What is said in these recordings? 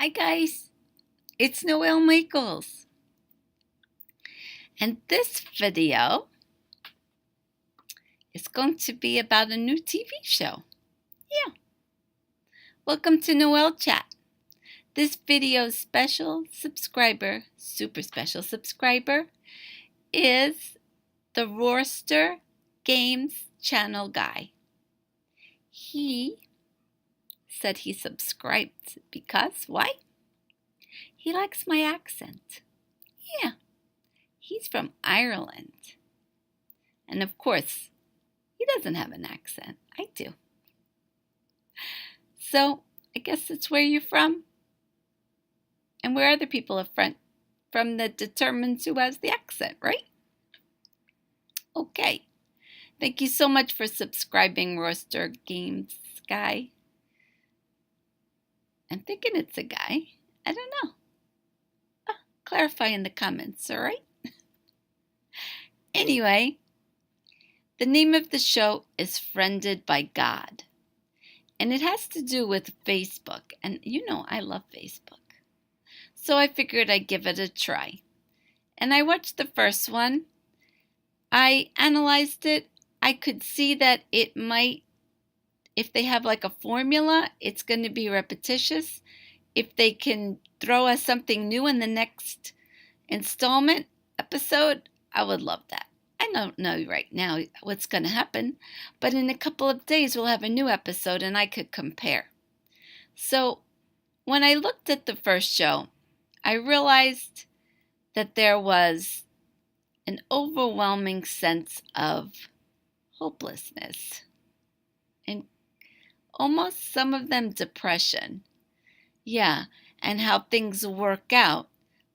Hi guys, it's Noelle Michaels, and this video is going to be about a new TV show. Yeah, welcome to Noelle Chat. This video's super special subscriber, is the Roaster Games channel guy. He said he subscribed because, why? He likes my accent. Yeah, he's from Ireland. And of course, he doesn't have an accent. I do. So, I guess it's where you're from. And where other people are from that determines who has the accent, right? Okay. Thank you so much for subscribing, Roaster Games guy. I'm thinking it's a guy. I don't know. Clarify in the comments, all right? Anyway, the name of the show is Friended by God. And it has to do with Facebook. And you know I love Facebook. So I figured I'd give it a try. And I watched the first one. I analyzed it. I could see that it might, if they have like a formula, it's going to be repetitious. If they can throw us something new in the next installment episode, I would love that. I don't know right now what's going to happen, but in a couple of days we'll have a new episode and I could compare. So when I looked at the first show, I realized that there was an overwhelming sense of hopelessness and almost some of them depression. Yeah, and how things work out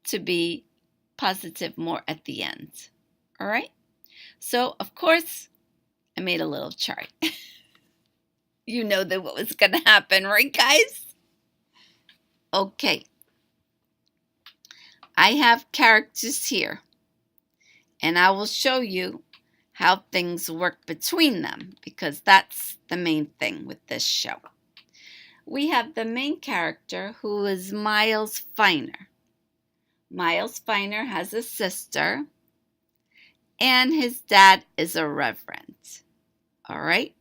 to be positive more at the end. All right? So, of course, I made a little chart. You know that what was going to happen, right, guys? Okay. I have characters here, and I will show you how things work between them, because that's the main thing with this show. We have the main character, who is Miles Finer. Miles Finer has a sister, and his dad is a reverend. All right?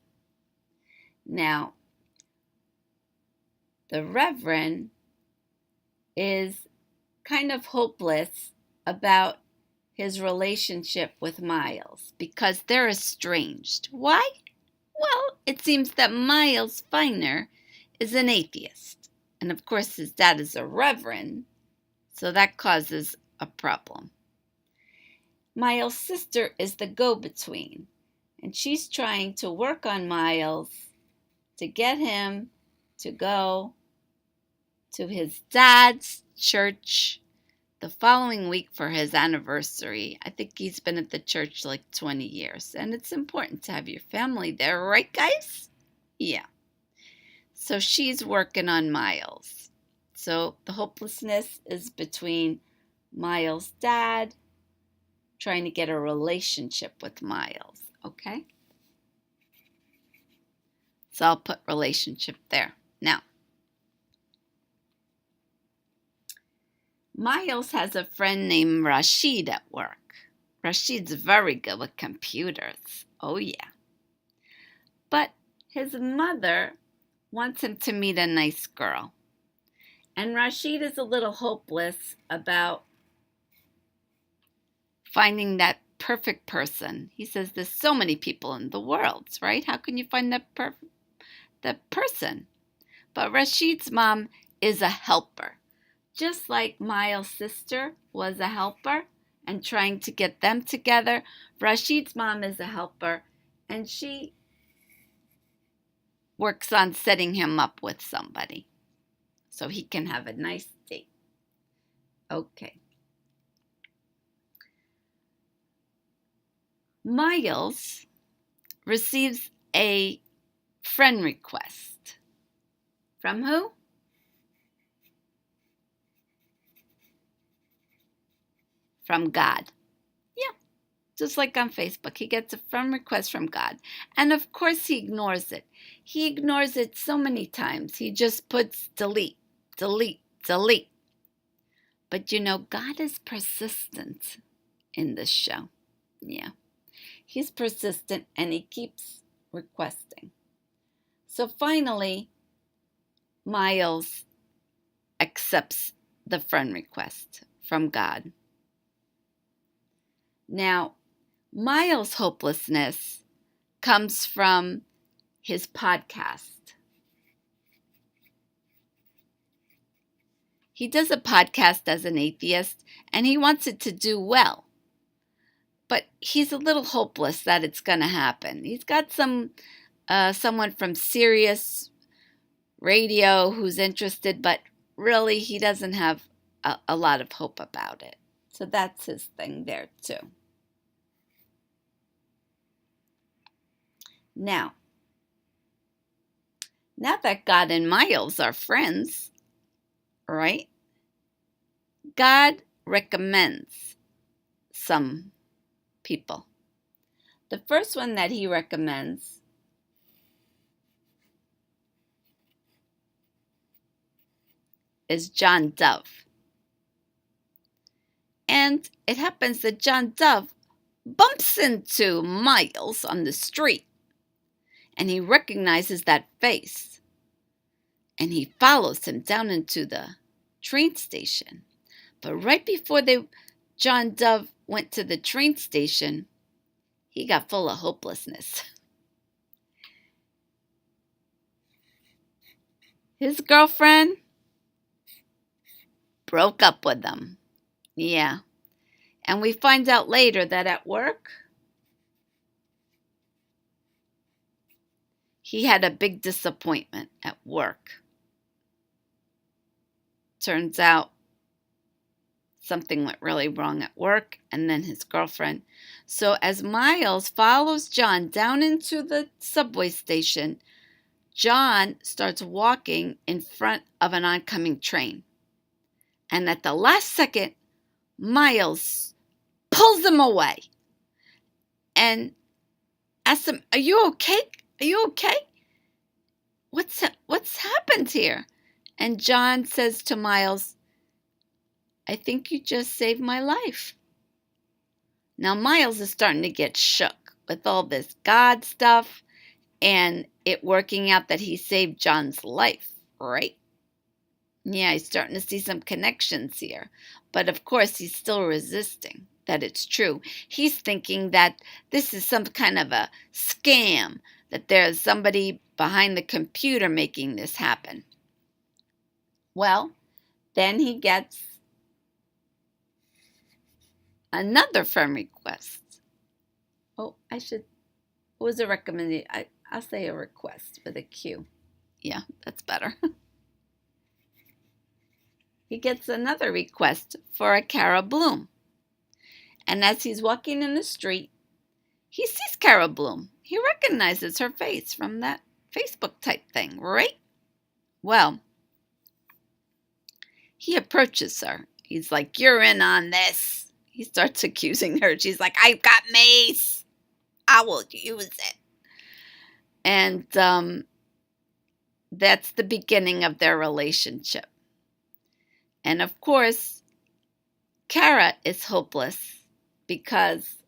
Now, the reverend is kind of hopeless about his relationship with Miles because they're estranged. Why? Well, it seems that Miles Finer is an atheist. And of course, his dad is a reverend, so that causes a problem. Miles' sister is the go-between, and she's trying to work on Miles to get him to go to his dad's church the following week for his anniversary. I think he's been at the church like 20 years, and it's important to have your family there, right, guys? Yeah. So she's working on Miles. So the hopelessness is between Miles' dad trying to get a relationship with Miles, okay? So I'll put relationship there. Now, Miles has a friend named Rashid at work. Rashid's very good with computers. Oh, yeah. But his mother wants him to meet a nice girl. And Rashid is a little hopeless about finding that perfect person. He says there's so many people in the world, right? How can you find that person? But Rashid's mom is a helper. Just like Miles' sister was a helper and trying to get them together, Rashid's mom is a helper, and she works on setting him up with somebody so he can have a nice date. Okay. Miles receives a friend request. From who? From God. Yeah, just like on Facebook. He gets a friend request from God. And of course he ignores it. He ignores it so many times. He just puts delete, delete, delete. But God is persistent in this show. Yeah. He's persistent and he keeps requesting. So finally, Miles accepts the friend request from God. Now, Miles' hopelessness comes from his podcast. He does a podcast as an atheist and he wants it to do well. But he's a little hopeless that it's going to happen. He's got someone from Sirius Radio who's interested, but really he doesn't have a lot of hope about it. So that's his thing there too. Now that God and Miles are friends, right? God recommends some people. The first one that he recommends is John Dove. And it happens that John Dove bumps into Miles on the street. And he recognizes that face. And he follows him down into the train station. But right before John Dove went to the train station, he got full of hopelessness. His girlfriend broke up with him. Yeah. And we find out later that at work, he had a big disappointment at work. Turns out something went really wrong at work, and then his girlfriend. So as Miles follows John down into the subway station, John starts walking in front of an oncoming train. And at the last second, Miles pulls him away and asks him, "Are you okay? Are you okay? What's happened here?" And John says to Miles, "I think you just saved my life." Now Miles is starting to get shook with all this God stuff and it working out that he saved John's life, right? Yeah, he's starting to see some connections here. But of course, he's still resisting that it's true. He's thinking that this is some kind of a scam, that there's somebody behind the computer making this happen. Well, then he gets another friend request. Oh, it was a recommendation. I'll say a request with a Q. Yeah, that's better. He gets another request for a Cara Bloom. And as he's walking in the street, he sees Cara Bloom. He recognizes her face from that Facebook type thing, right? Well, he approaches her. He's like, "You're in on this." He starts accusing her. She's like, "I've got mace. I will use it." And that's the beginning of their relationship. And of course, Cara is hopeless because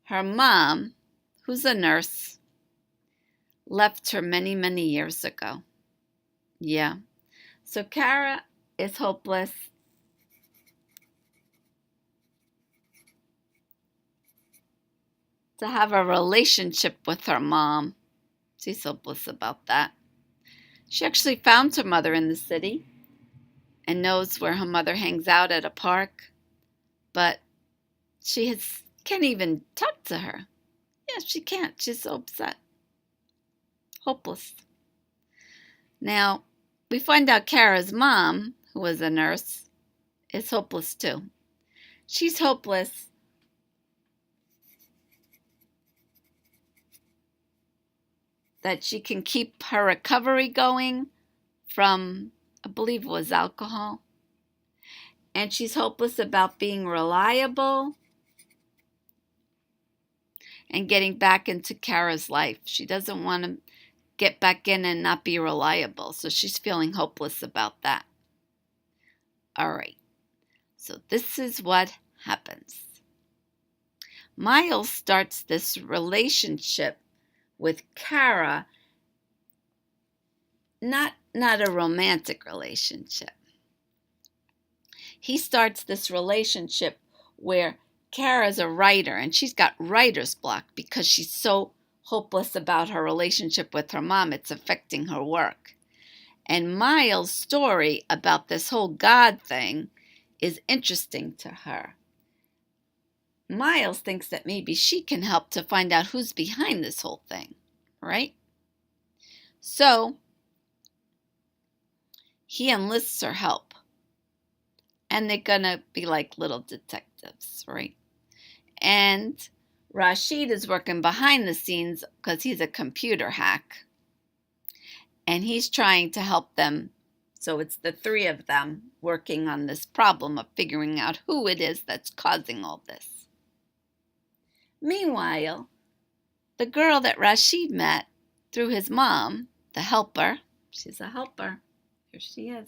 her mom, who's a nurse, left her many, many years ago. Yeah. So Cara is hopeless. To have a relationship with her mom. She's hopeless about that. She actually found her mother in the city and knows where her mother hangs out at a park, but can't even talk to her. Yeah, she can't. She's so upset. Hopeless. Now, we find out Cara's mom, who was a nurse, is hopeless too. She's hopeless that she can keep her recovery going from, I believe it was alcohol. And she's hopeless about being reliable and getting back into Cara's life. She doesn't want to get back in and not be reliable. So she's feeling hopeless about that. All right, so this is what happens. Miles starts this relationship with Kara, not a romantic relationship. He starts this relationship where Kara's a writer and she's got writer's block because she's so hopeless about her relationship with her mom. It's affecting her work. And Miles' story about this whole God thing is interesting to her. Miles thinks that maybe she can help to find out who's behind this whole thing, right? So he enlists her help. And they're going to be like little detectives, right? And Rashid is working behind the scenes because he's a computer hack. And he's trying to help them. So it's the three of them working on this problem of figuring out who it is that's causing all this. Meanwhile, the girl that Rashid met through his mom, the helper, she's a helper. Here she is.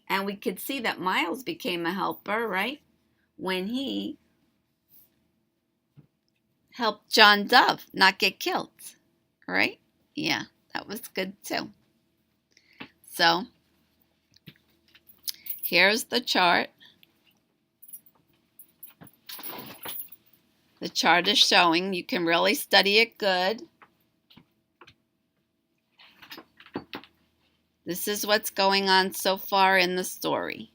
And we could see that Miles became a helper, right? When he helped John Dove not get killed, right? Yeah, that was good too. So, here's the chart. The chart is showing. You can really study it good. This is what's going on so far in the story.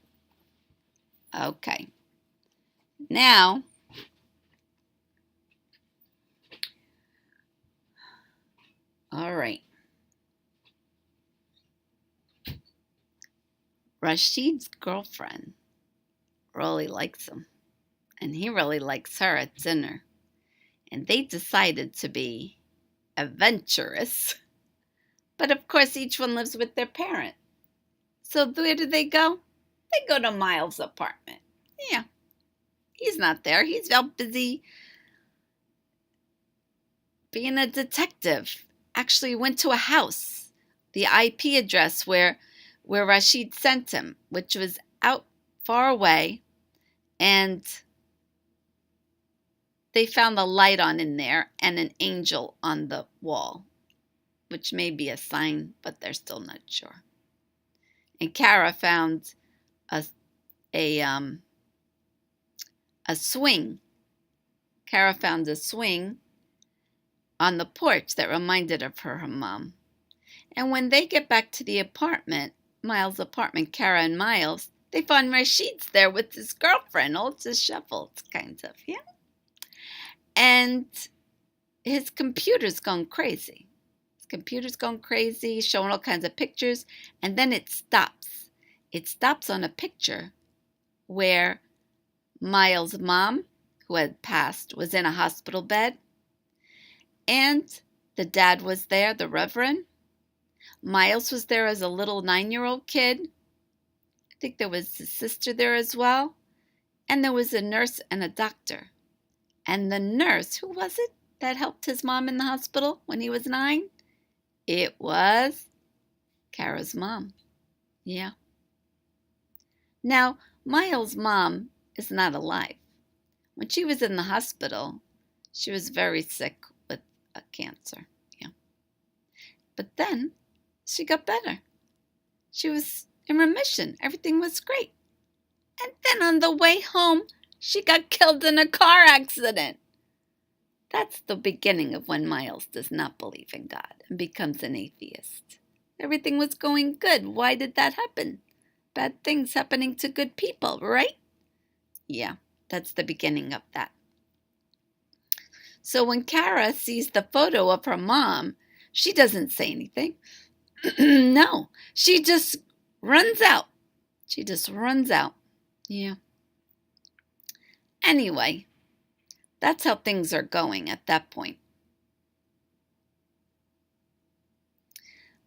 Okay. Now, all right. Rashid's girlfriend really likes him, and he really likes her at dinner. And they decided to be adventurous. But of course, each one lives with their parent. So where do they go? They go to Miles' apartment. Yeah, he's not there. He's out busy being a detective. Actually went to a house, the IP address where Rashid sent him, which was out far away, and they found the light on in there and an angel on the wall, which may be a sign, but they're still not sure. And Kara found a swing. Kara found a swing on the porch that reminded her of her mom. And when they get back to the apartment, Miles' apartment, Kara and Miles, they find Rashid's there with his girlfriend, all disheveled, kind of, yeah? And his computer's gone crazy. His computer's gone crazy, showing all kinds of pictures, and then it stops. It stops on a picture where Miles' mom, who had passed, was in a hospital bed, and the dad was there, the Reverend. Miles was there as a little 9-year-old kid. I think there was his sister there as well. And there was a nurse and a doctor. And the nurse, who was it that helped his mom in the hospital when he was 9? It was Kara's mom. Yeah. Now, Miles' mom is not alive. When she was in the hospital, she was very sick with a cancer. Yeah. But then she got better. She was in remission. Everything was great. And then on the way home, she got killed in a car accident. That's the beginning of when Miles does not believe in God and becomes an atheist. Everything was going good. Why did that happen? Bad things happening to good people, right? Yeah, that's the beginning of that. So when Kara sees the photo of her mom, she doesn't say anything. No, she just runs out. She just runs out. Yeah. Anyway, that's how things are going at that point.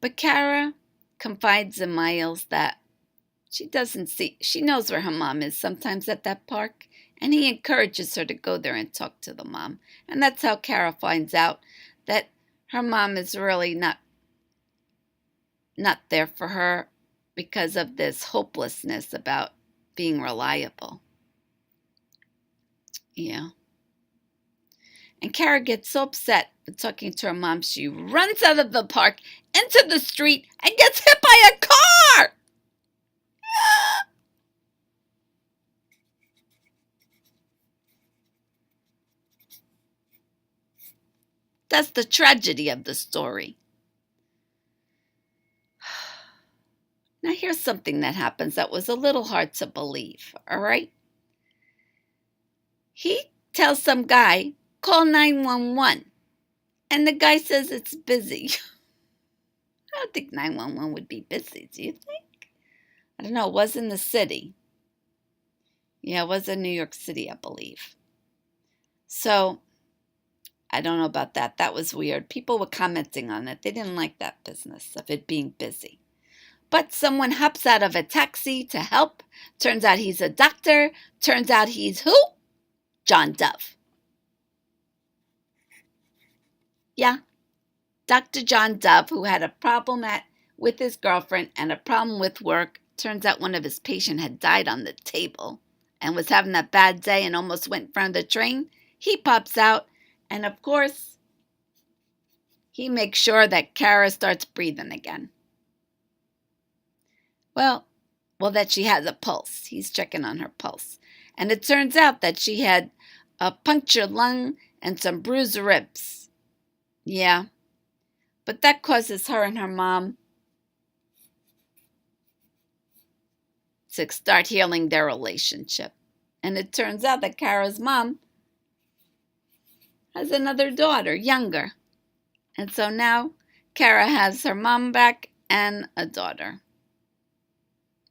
But Kara confides in Miles that she knows where her mom is sometimes at that park, and he encourages her to go there and talk to the mom. And that's how Kara finds out that her mom is really not there for her because of this hopelessness about being reliable. Yeah. And Kara gets so upset with talking to her mom, she runs out of the park into the street and gets hit by a car. That's the tragedy of the story. Now here's something that happens that was a little hard to believe, all right? He tells some guy, call 911, and the guy says it's busy. I don't think 911 would be busy, do you think? I don't know, it was in the city. Yeah, it was in New York City, I believe. So, I don't know about that. That was weird. People were commenting on it. They didn't like that business of it being busy. But someone hops out of a taxi to help. Turns out he's a doctor. Turns out he's who? John Dove. Yeah, Dr. John Dove, who had a problem with his girlfriend and a problem with work. Turns out one of his patients had died on the table and was having a bad day and almost went in front of the train. He pops out, and of course, he makes sure that Kara starts breathing again. Well, that she has a pulse. He's checking on her pulse. And it turns out that she had a punctured lung and some bruised ribs. Yeah. But that causes her and her mom to start healing their relationship. And it turns out that Kara's mom has another daughter, younger. And so now Kara has her mom back and a daughter.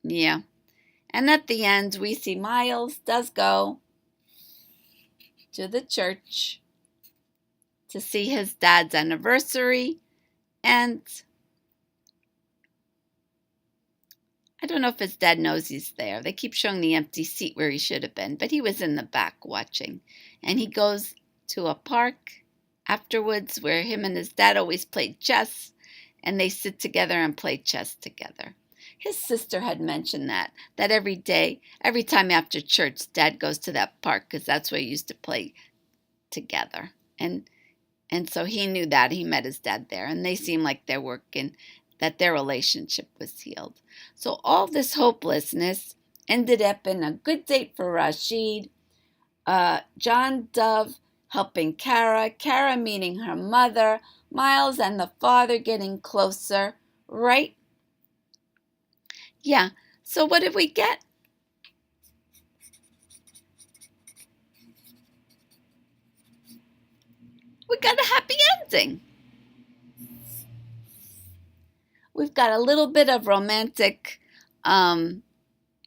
Yeah. And at the end, we see Miles does go to the church to see his dad's anniversary. And I don't know if his dad knows he's there. They keep showing the empty seat where he should have been, but he was in the back watching. And he goes to a park afterwards where him and his dad always played chess, and they sit together and play chess together. His sister had mentioned that every day, every time after church, Dad goes to that park because that's where he used to play together. And so he knew that. He met his dad there, and they seemed like they're working, that their relationship was healed. So all this hopelessness ended up in a good date for Rashid. John Dove helping Kara, Kara meeting her mother, Miles and the father getting closer, right? Yeah, so what did we get? We got a happy ending. We've got a little bit of romantic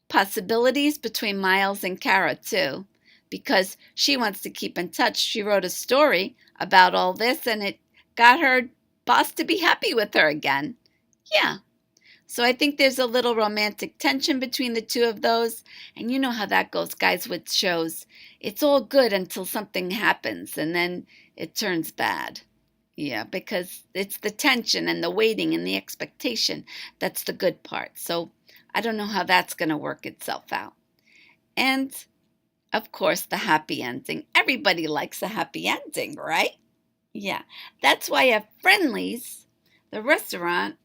possibilities between Miles and Kara too, because she wants to keep in touch. She wrote a story about all this, and it got her boss to be happy with her again. Yeah. So I think there's a little romantic tension between the two of those. And you know how that goes, guys, with shows. It's all good until something happens, and then it turns bad. Yeah, because it's the tension and the waiting and the expectation that's the good part. So I don't know how that's going to work itself out. And, of course, the happy ending. Everybody likes a happy ending, right? Yeah, that's why at Friendly's, the restaurant,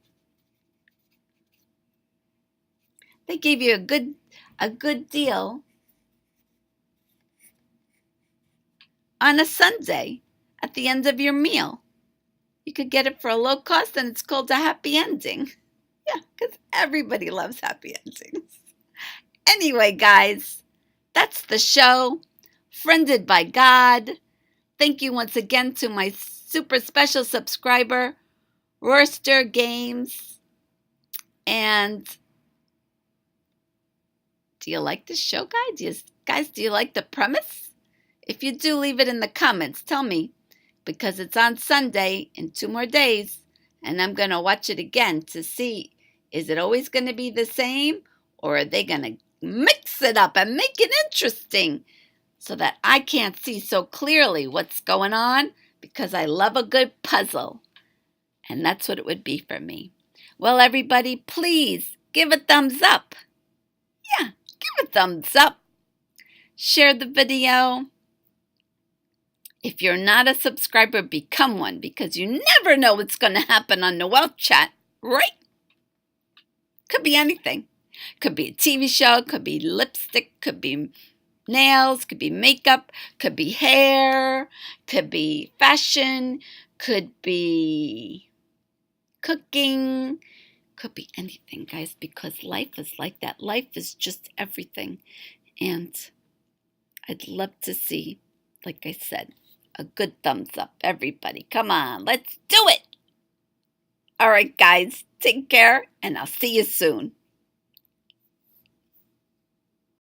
they gave you a good deal on a sundae at the end of your meal. You could get it for a low cost, and it's called a happy ending. Yeah, because everybody loves happy endings. Anyway, guys, that's the show. Friended by God. Thank you once again to my super special subscriber, Royster Games. And do you like the show, guys? Do you like the premise? If you do, leave it in the comments. Tell me, because it's on Sunday in 2 more days, and I'm going to watch it again to see, is it always going to be the same, or are they going to mix it up and make it interesting so that I can't see so clearly what's going on, because I love a good puzzle, and that's what it would be for me. Well, everybody, please give a thumbs up. Yeah, give a thumbs up. Share the video. If you're not a subscriber, become one, because you never know what's going to happen on the Wealth Chat, right? Could be anything. Could be a TV show, could be lipstick, could be nails, could be makeup, could be hair, could be fashion, could be cooking, could be anything, guys, because life is like that. Life is just everything. And I'd love to see, like I said, a good thumbs up. Everybody, come on, let's do it. All right, guys, take care, and I'll see you soon.